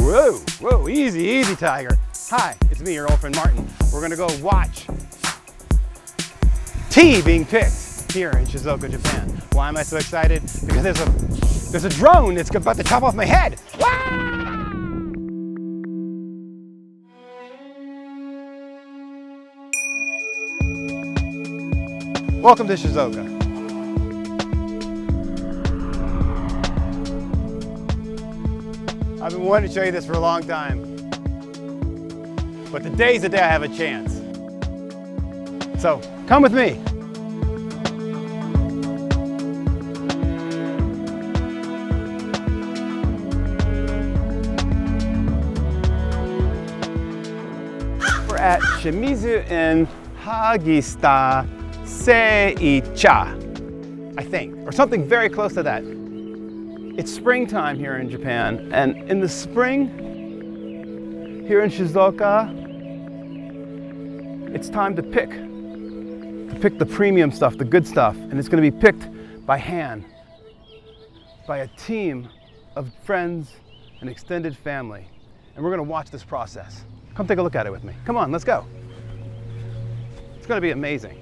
Whoa, whoa, easy, easy, tiger. Hi, it's me, your old friend Martin. We're gonna go watch tea being picked here in Shizuoka, Japan. Why am I so excited? Because there's a drone that's about to chop off my head. Welcome to Shizuoka. I've been wanting to show you this for a long time, but today's the day I have a chance. So come with me. We're at Shimizu in Hagista Seicha, I think, or something very close to that. It's springtime here in Japan, and in the spring, here in Shizuoka, it's time to pick the premium stuff, the good stuff, and it's going to be picked by hand, by a team of friends and extended family, and we're going to watch this process. Come take a look at it with me. Come on, let's go. It's going to be amazing.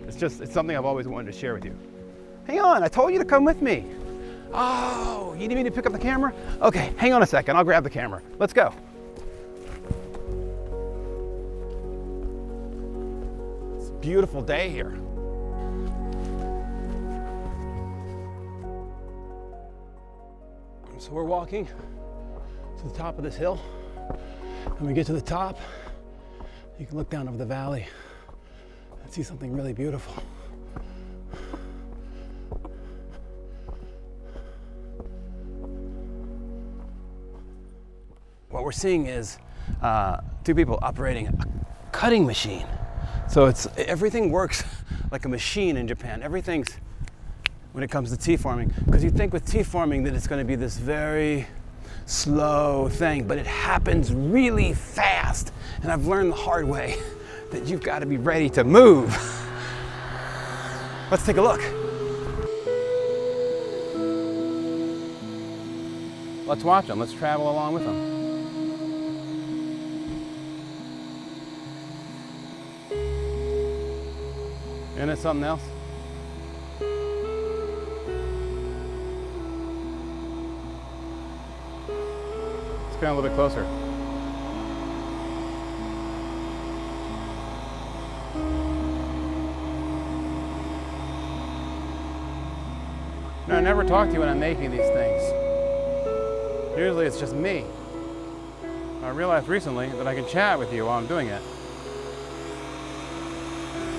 It's something I've always wanted to share with you. Hang on, I told you to come with me. Oh, you need me to pick up the camera? Okay, hang on a second, I'll grab the camera. Let's go. It's a beautiful day here. So we're walking to the top of this hill. When we get to the top, you can look down over the valley and see something really beautiful. What we're seeing is two people operating a cutting machine. So everything works like a machine in Japan. Everything's, when it comes to tea farming, because you think with tea farming that it's going to be this very slow thing, but it happens really fast. And I've learned the hard way that you've got to be ready to move. Let's take a look. Let's watch them. Let's travel along with them. Isn't it something else? Let's get a little bit closer. No, I never talk to you when I'm making these things. Usually it's just me. I realized recently that I can chat with you while I'm doing it.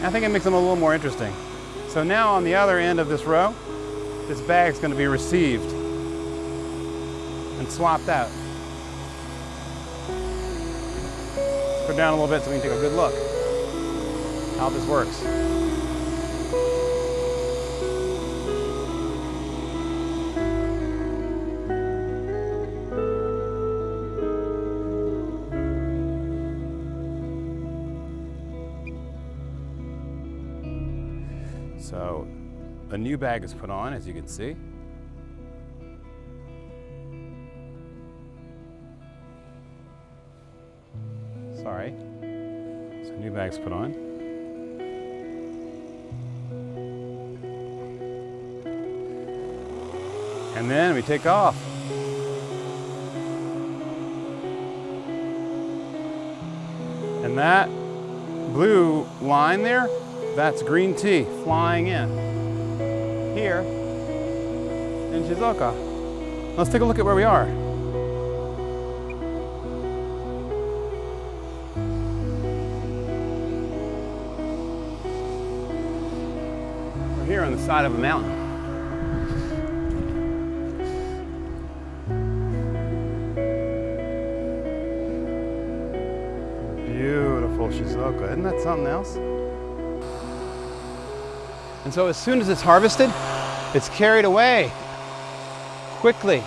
I think it makes them a little more interesting. So now on the other end of this row, this bag's going to be received and swapped out. Let's go down a little bit so we can take a good look how this works. So a new bag is put on, as you can see. Sorry. So a new bag's put on. And then we take off. And that blue line there, that's green tea flying in here in Shizuoka. Let's take a look at where we are. We're here on the side of a mountain. Beautiful Shizuoka. Isn't that something else? And so as soon as it's harvested, it's carried away quickly.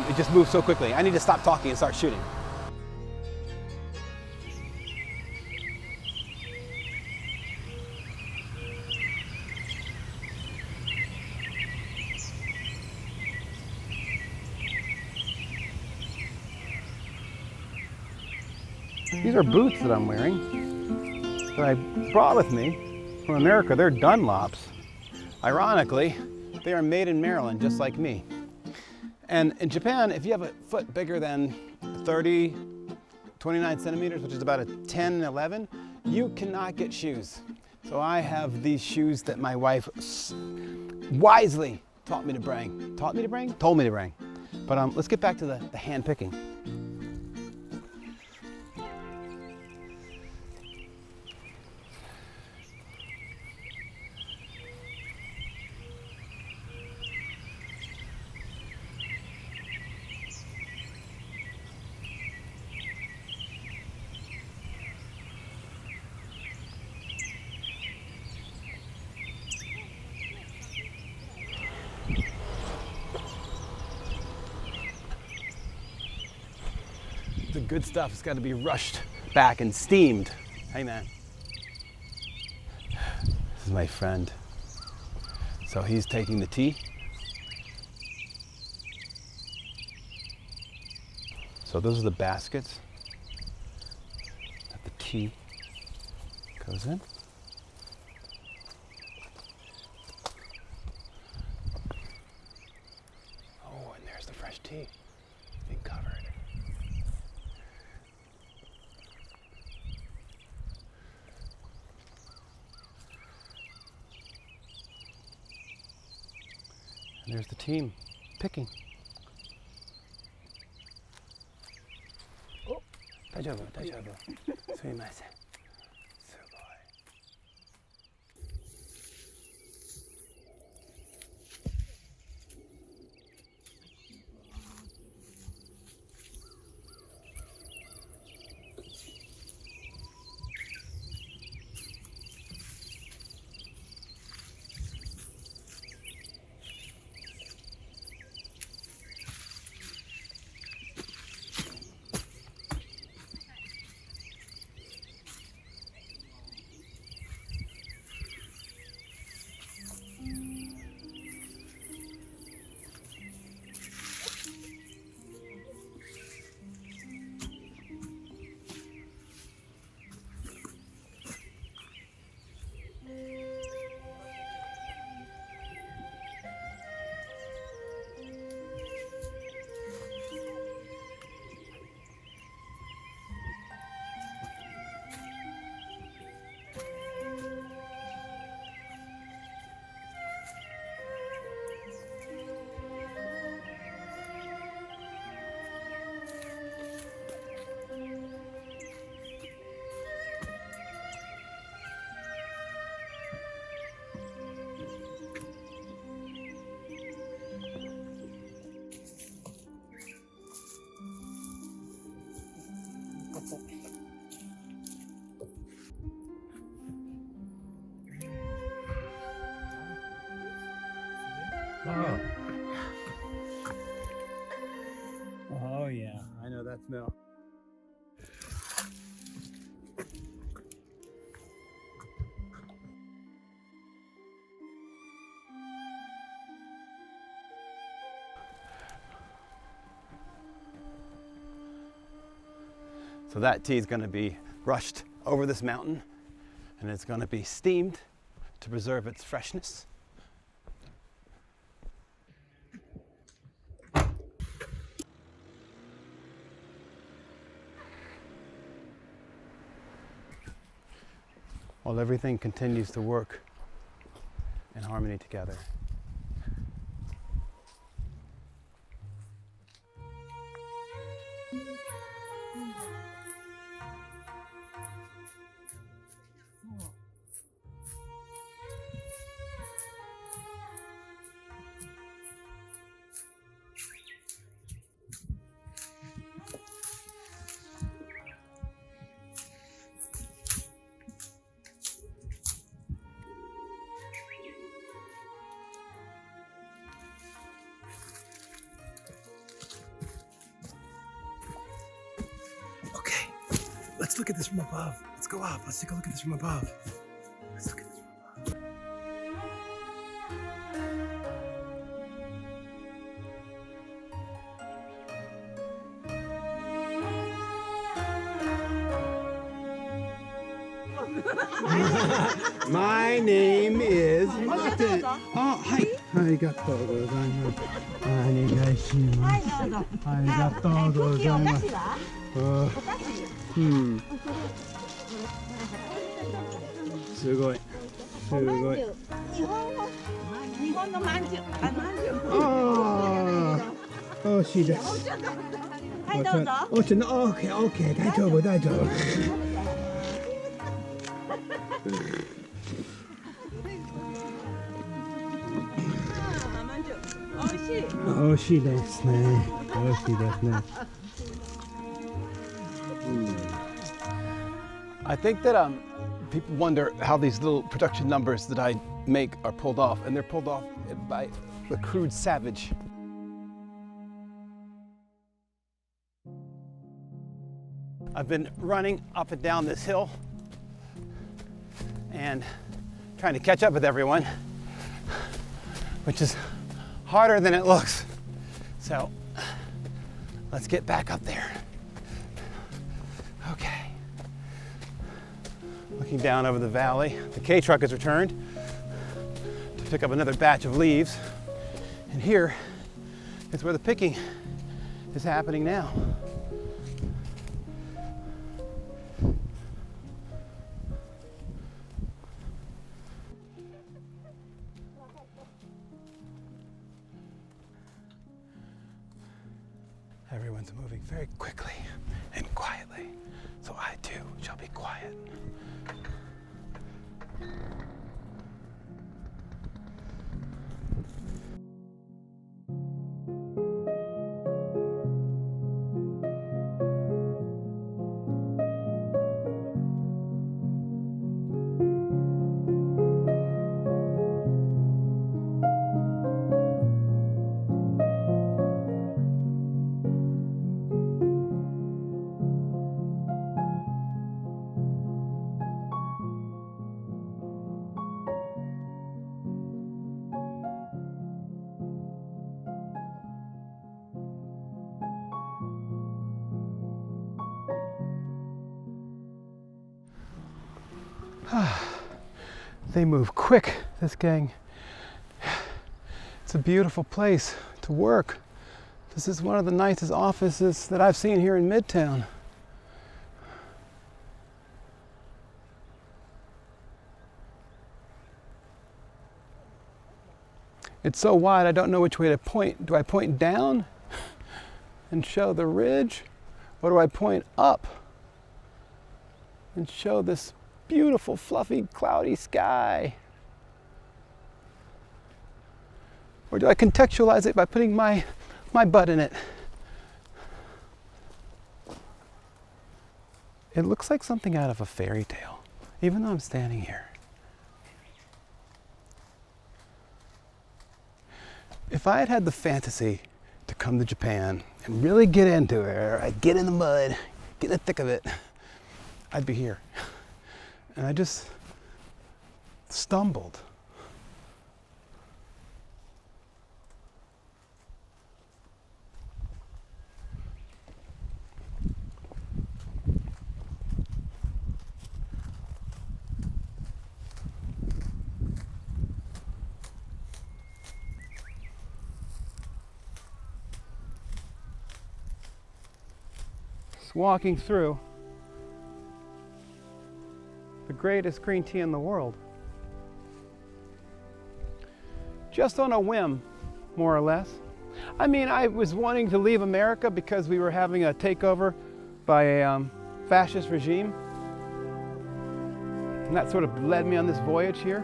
It just moves so quickly. I need to stop talking and start shooting. These are boots that I'm wearing that I brought with me from America. They're Dunlops. Ironically, they are made in Maryland, just like me. And in Japan, if you have a foot bigger than 30, 29 centimeters, which is about a 10, 11, you cannot get shoes. So I have these shoes that my wife wisely told me to bring. But let's get back to the hand picking. The good stuff has got to be rushed back and steamed. Hey man, this is my friend. So he's taking the tea. So those are the baskets that the tea goes in. Oh, and there's the fresh tea being covered. And there's the team picking. Oh, 大丈夫、大丈夫。すみません。すごい。Oh. Oh yeah. I know that smell. So that tea is going to be rushed over this mountain, and it's going to be steamed to preserve its freshness. While everything continues to work in harmony together. Okay, let's look at this from above. Let's go up. Let's take a look at this from above. Let's look at this from above. My name is Martin. Oh, hi. Arigatou gozaimasu. Onegaishimasu. Arigatou gozaimasu. Sugoi. Sugoi. 日本のまんじゅう。ああ、美味しいです。はい、どうぞ。お茶の OK、大丈夫、大丈夫。まんじゅう。美味しい。美味しいですね。美味しいですね。I think that people wonder how these little production numbers that I make are pulled off, and they're pulled off by the crude savage. I've been running up and down this hill and trying to catch up with everyone, which is harder than it looks. So let's get back up there. Okay. Looking down over the valley, the K truck has returned to pick up another batch of leaves. And here is where the picking is happening now. Everyone's moving very quickly and quietly, so I too shall be quiet. They move quick, this gang. It's a beautiful place to work. This is one of the nicest offices that I've seen here in Midtown. It's so wide, I don't know which way to point. Do I point down and show the ridge? Or do I point up and show this beautiful, fluffy, cloudy sky? Or do I contextualize it by putting my butt in it? It looks like something out of a fairy tale, even though I'm standing here. If I had had the fantasy to come to Japan and really get into it, or I'd get in the mud, get in the thick of it, I'd be here. And I just stumbled. Just walking through the greatest green tea in the world. Just on a whim, more or less. I mean, I was wanting to leave America because we were having a takeover by a fascist regime. And that sort of led me on this voyage here.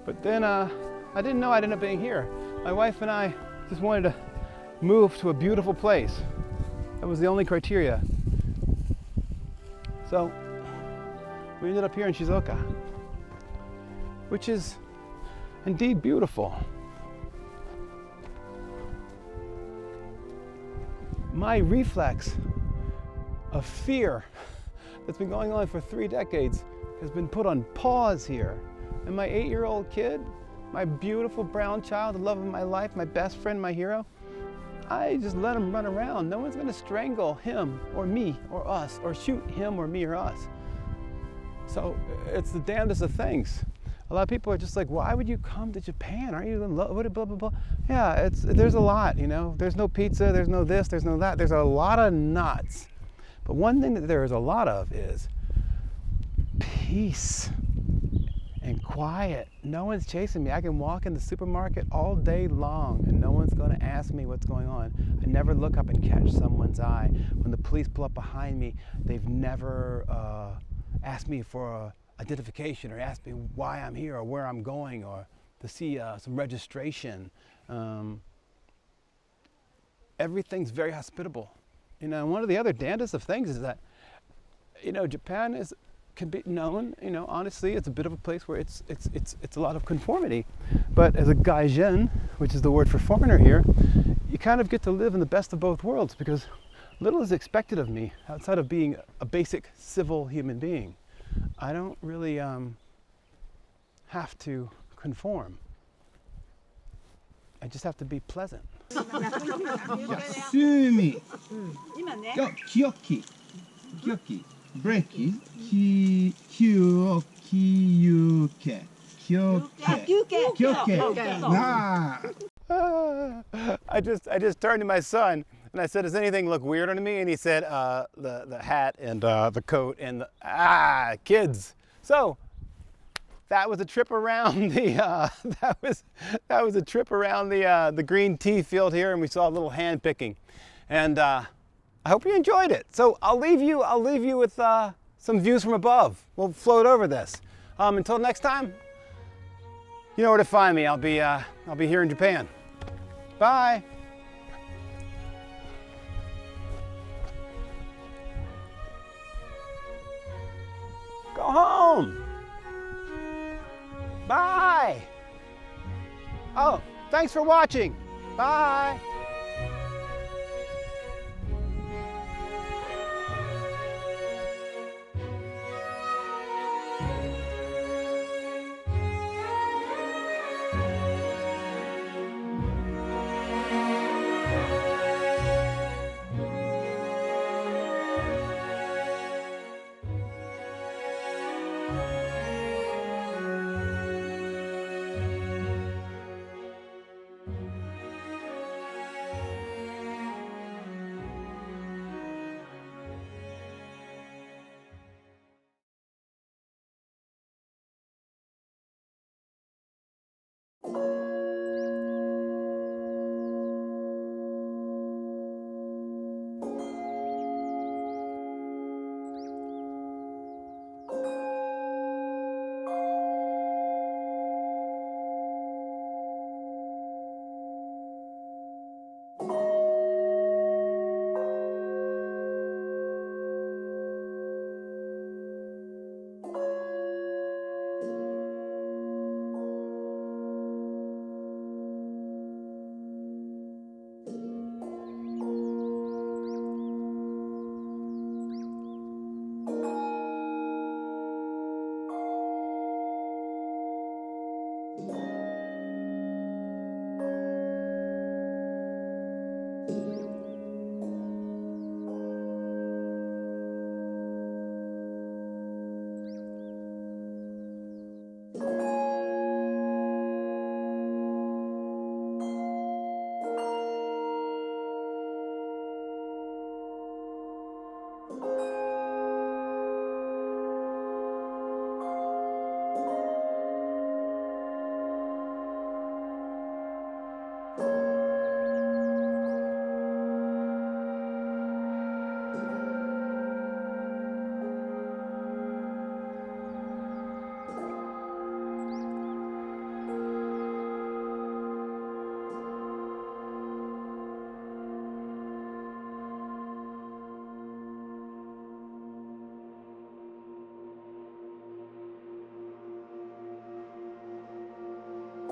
But then I didn't know I'd end up being here. My wife and I just wanted to move to a beautiful place. That was the only criteria. So we ended up here in Shizuoka, which is indeed beautiful. My reflex of fear that's been going on for 3 decades has been put on pause here. And my 8-year-old kid, my beautiful brown child, the love of my life, my best friend, my hero, I just let him run around. No one's gonna strangle him or me or us or shoot him or me or us. So it's the damnedest of things. A lot of people are just like, why would you come to Japan? Aren't you in love? Blah, blah, blah. Yeah, there's a lot, you know. There's no pizza, there's no this, there's no that. There's a lot of nuts. But one thing that there is a lot of is peace and quiet. No one's chasing me. I can walk in the supermarket all day long and no one's going to ask me what's going on. I never look up and catch someone's eye. When the police pull up behind me, they've never asked me for identification or asked me why I'm here or where I'm going or to see some registration. Everything's very hospitable. You know, one of the other damnedest of things is that, you know, Japan can be known, you know, honestly, it's a bit of a place where it's a lot of conformity. But as a gaijin, which is the word for foreigner here, you kind of get to live in the best of both worlds because little is expected of me outside of being a basic civil human being. I don't really have to conform. I just have to be pleasant. じゃあ、スミ、今ね。キヨキ、ブレーキ、キヨキユケ、キヨケ、なあ。 I just turned to my son and I said, "Does anything look weird on me?" And he said, "The hat and the coat and the kids." So that was a trip around the that was a trip around the green tea field here, and we saw a little hand picking, and I hope you enjoyed it. So I'll leave you with some views from above. We'll float over this. Until next time, you know where to find me. I'll be here in Japan. Bye. Go home. Bye. Oh, thanks for watching. Bye.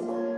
you